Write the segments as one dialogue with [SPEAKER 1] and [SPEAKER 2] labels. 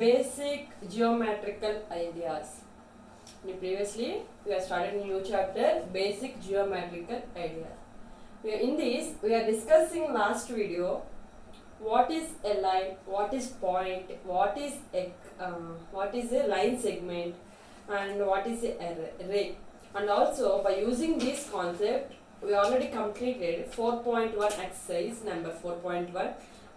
[SPEAKER 1] Basic geometrical ideas. Previously, we have started a new chapter, basic geometrical ideas. In this, we are discussing last video what is a line, what is point, what is a line segment, and what is a ray. And also, by using this concept, we already completed 4.1 exercise number 4.1.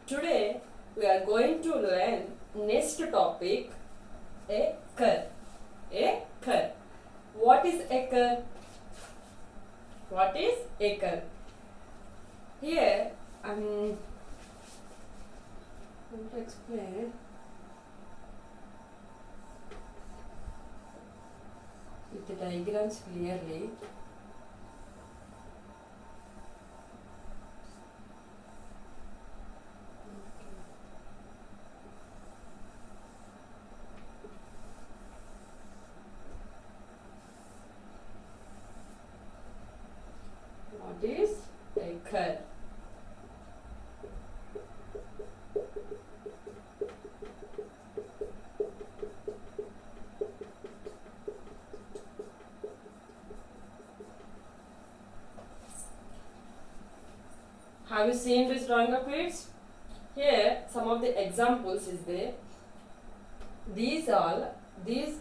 [SPEAKER 1] Today, we are going to learn next topic, a curve. A curve. What is a curve? What is a curve? Here, I'm going to explain. With the diagrams clearly. What is a curve? Have you seen this drawing of kids? Here, some of the examples is there. These are the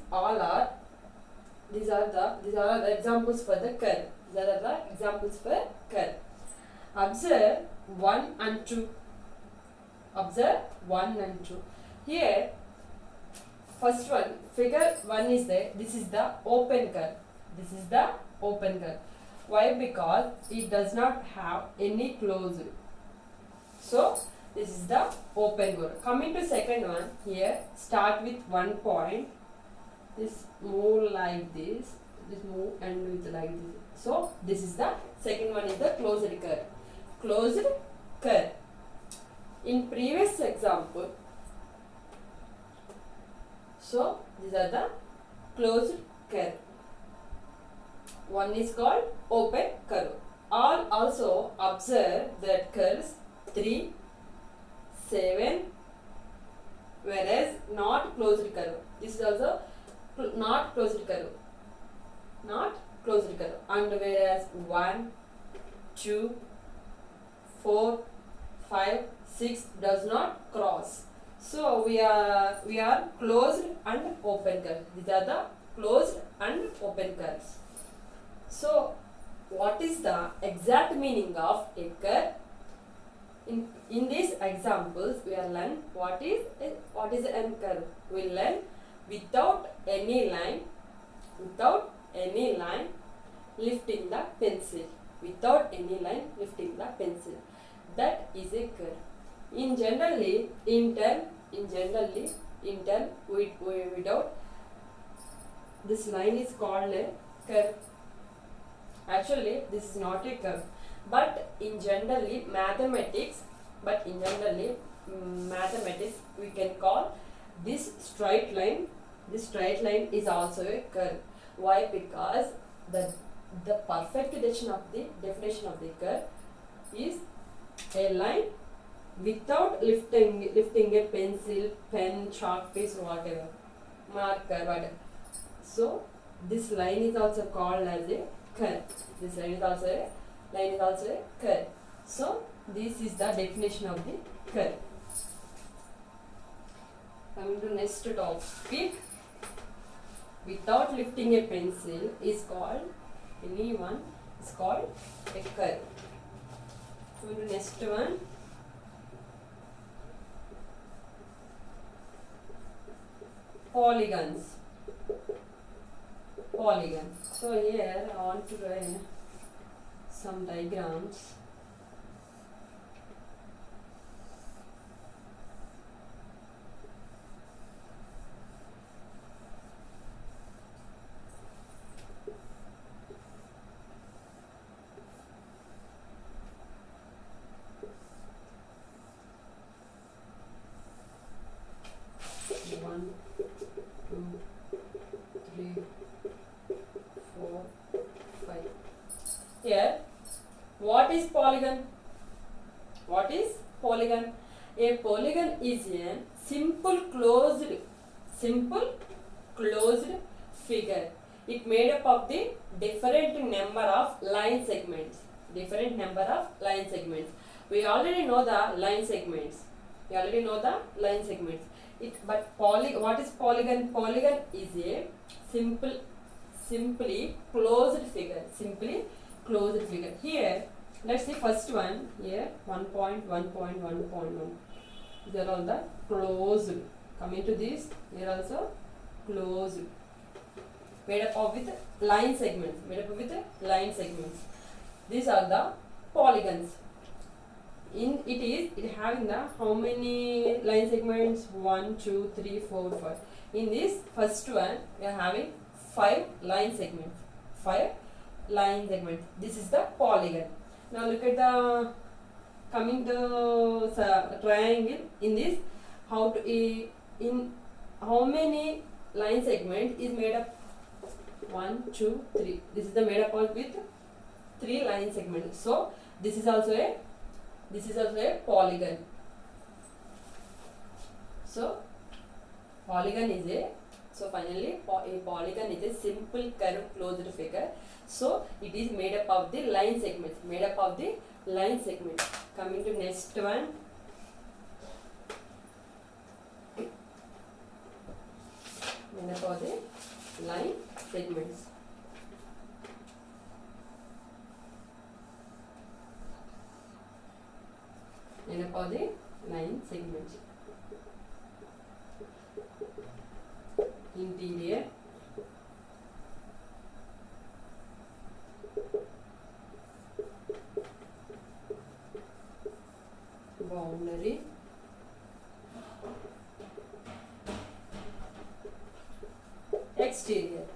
[SPEAKER 1] examples for the curve. These are the examples for curve. Observe 1 and 2. Observe 1 and 2. Here, first one, figure 1 is there. This is the open curve. This is the open curve. Why? Because it does not have any closed. So, this is the open curve. Coming to second one, here, start with 1 point. This move like this. This move and with like this. So, this is the second one is the closed curve. Closed curve. In previous example, so these are the closed curve. One is called open curve. All also observe that curves 3, 7, whereas not closed curve. This is also not closed curve. Not closed curve. And whereas 1, 2, 4, 5, 6 does not cross. So we are closed and open curve. These are the closed and open curves. So what is the exact meaning of a curve? In these examples, we are learn what is an curve. We learn without any line lifting the pencil. Without any line lifting the pencil. That is a curve. In generally, without this line is called a curve. Actually, this is not a curve. But in generally mathematics, we can call this straight line. This straight line is also a curve. Why? Because the perfect definition of the curve is a line without lifting a pencil, pen, chalk piece, whatever, marker, whatever. So this line is also called as a curve. This line is also a curve. So this is the definition of the curve. Coming to next topic, without lifting a pencil is called a curve. Coming to next one, polygons. Polygon. So here I want to draw some diagrams. One, 2, 3, 4, 5. Here, what is polygon? What is polygon? A polygon is a simple closed simple closed figure. It made up of the different number of line segments. Different number of line segments. We already know the line segments. What is polygon? Polygon is a simply closed figure. Here, let's see first one. Here, 1.1.1.1. These are all the closed. Coming to this, here also closed. Made up of with line segments. These are the polygons. It having the how many line segments? 1, 2, 3, 4, 5. In this first one, we are having 5 line segments. This is the polygon. Now look at the coming to triangle. In this, how many line segment is made up? 1, 2, 3. This is the made up of with 3 line segments. So this is also a polygon. Finally a polygon is a simple curved closed figure. So it is made up of the line segments. Coming to next one. Made up of the line segments. Interior, boundary, exterior.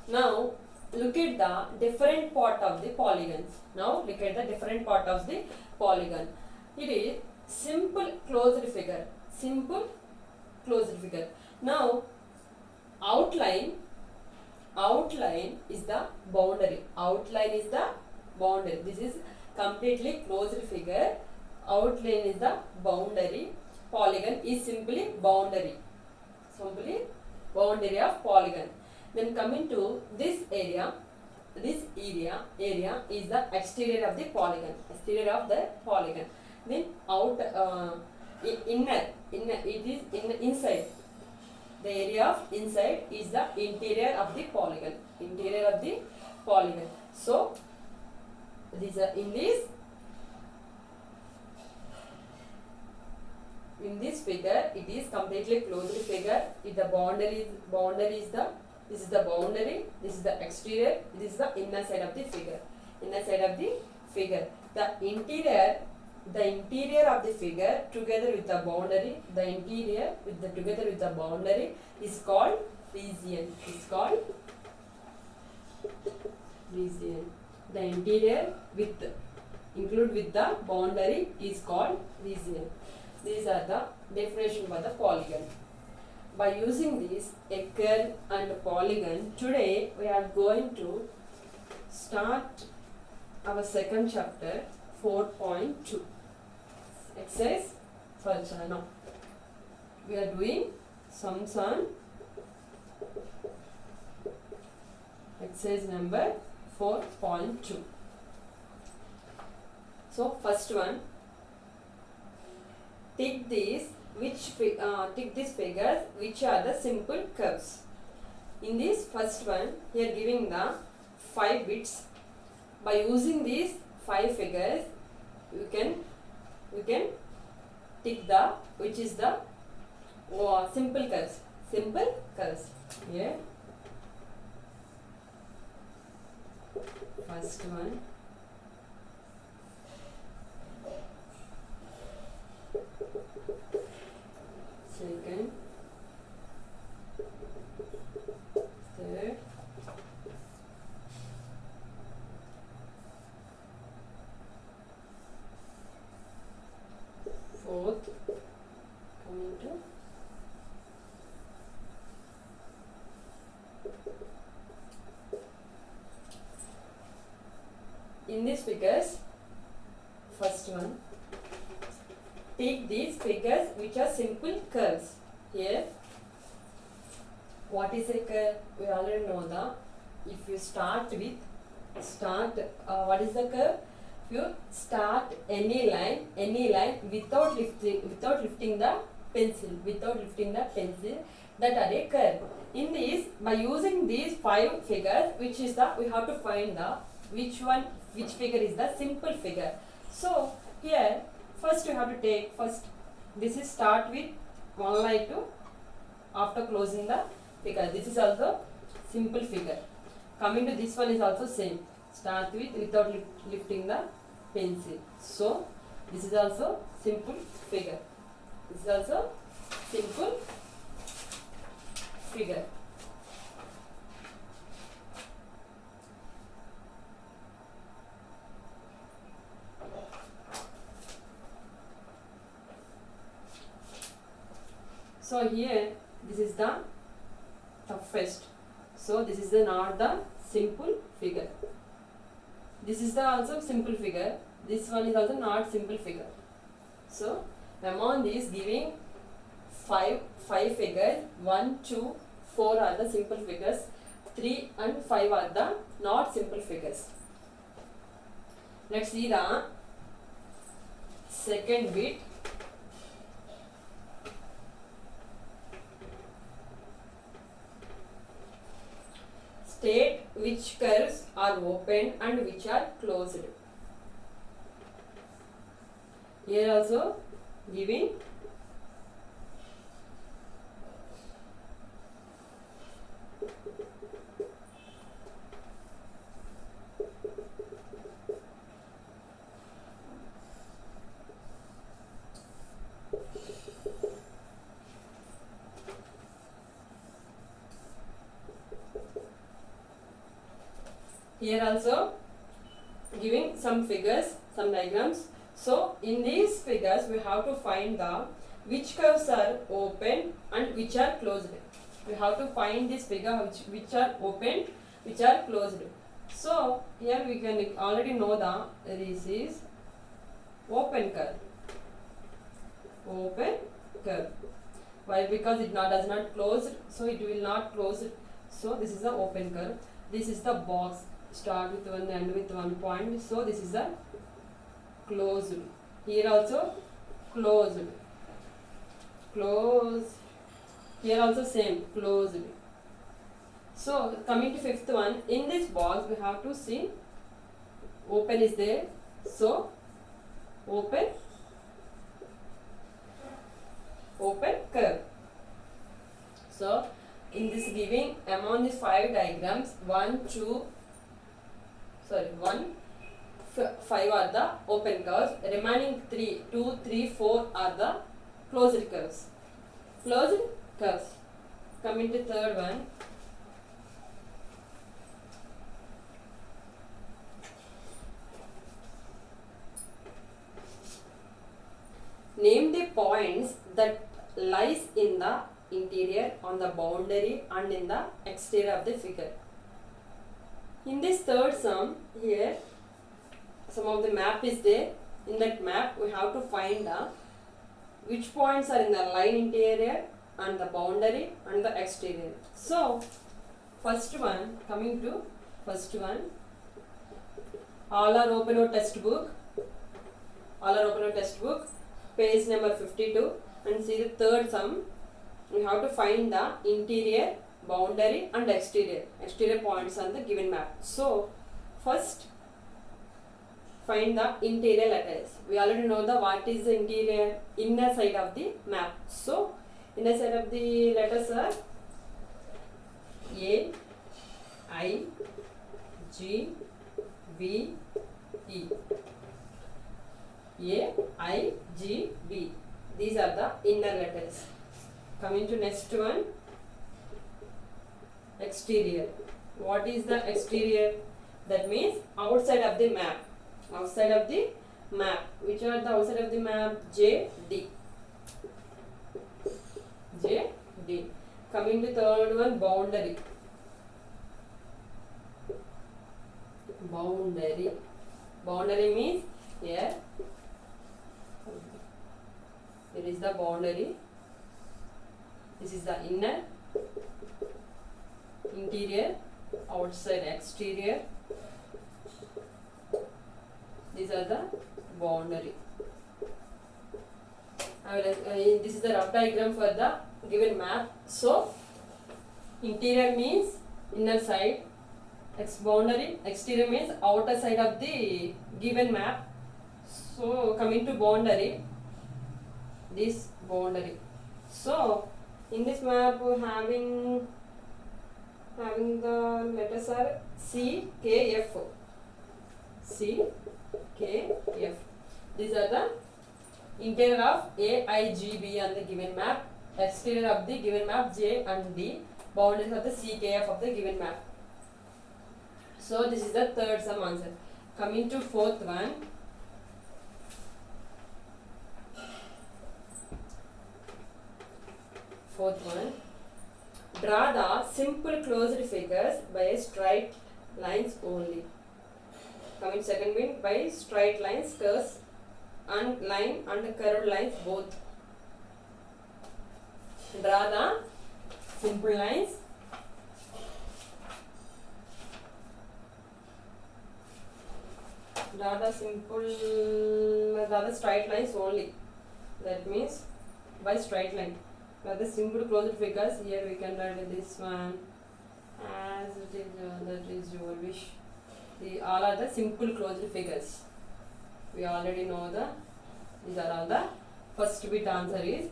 [SPEAKER 1] Now look at the different part of the polygons. It is simple closed figure. Now outline is the boundary. This is completely closed figure. Outline is the boundary. Polygon is simply boundary of polygon. Then coming to this area is the exterior of the polygon. Then inner it is inside. The area of inside is the interior of the polygon. So these are in this figure, it is completely closed figure. This is the boundary, this is the exterior, this is the inner side of the figure. The interior of the figure together with the boundary, is called region. The interior include with the boundary is called region. These are the definition for the polygon. By using this, a curve and polygon, today we are going to start our second chapter, 4.2. Exercise first. Now we are doing sums on exercise number 4.2. So first one, take these figures which are the simple curves. In this first one, here giving the 5 bits. By using these 5 figures, you can tick the which is the simple curves. Here first one, second, third, fourth, coming to in these figures, first one, take these figures which are simple curves. Here What is a curve? We already know that. If you start with what is the curve? If you start any line without lifting the pencil, that are a curve. In this, by using these 5 figures, we have to find the which figure is the simple figure. So here first you have to take this is start with 1 line to after closing the figure. This is also simple figure. Coming to this one is also same. Start with without lifting the pencil. So this is also simple figure. This is also simple figure. So here this is the toughest. So this is not the simple figure. This is the also simple figure. This one is also not simple figure. So among these giving five figures, 1, 2, 4 are the simple figures, 3 and 5 are the not simple figures. Let's see the second bit. State which curves are open and which are closed. Here also giving here also giving some figures, some diagrams. So in these figures we have to find the which curves are open and which are closed. We have to find this figure which are open, which are closed. So here we can already know that this is open curve. Open curve. Why? Because it does not close, so it will not close. So this is the open curve. This is the box. Start with one, end with 1 point. So this is the closed. Here also closed. Close. Here also same, closed. So coming to fifth one, in this box we have to see open is there. So open curve. So in this giving among these 5 diagrams, 5 are the open curves, remaining 2, 3, 4 are the closed curves. Closed curves. Coming to third one. Name the points that lies in the interior, on the boundary and in the exterior of the figure. In this third sum, here some of the map is there. In that map we have to find which points are in the line interior and the boundary and the exterior. So first one, coming to first one, all are open your textbook. All are open your textbook. Page number 52, and see the third sum. We have to find the interior, boundary and exterior points on the given map. So first find the interior letters. We already know what is the interior, inner side of the map. So inner side of the letters are A, I, G, B, E. A, I, G, B. These are the inner letters. Coming to next one, exterior. What is the exterior? That means outside of the map. Outside of the map. Which are the outside of the map? J, D. J, D. Coming to third one, boundary. Boundary. Boundary means here. Here is the boundary. This is the inner. interior, outside, exterior. These are the boundary. This is the rough diagram for the given map. So interior means inner side, boundary, exterior means outer side of the given map. So coming to boundary, this boundary. So in this map having the letters are C, K, F. C, K, F. These are the interior of A, I, G, B on the given map. Exterior of the given map J and D. Boundaries of the C, K, F of the given map. So this is the third sum answer. Coming to fourth one. Draw the simple closed figures by straight lines only. Coming second one, by straight lines, curves, and line and curved lines both. Draw the simple lines. Draw the straight lines only. That means by straight line. Draw the simple closed figures. Here we can write this one as it is. That is your wish. All are the simple closed figures. We already know these are all the first bit answer is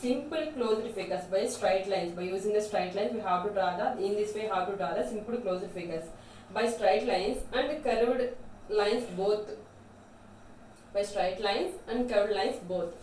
[SPEAKER 1] simple closed figures by straight lines. By using the straight lines, we have to draw in this way, how to draw the simple closed figures by straight lines and curved lines both. By straight lines and curved lines both.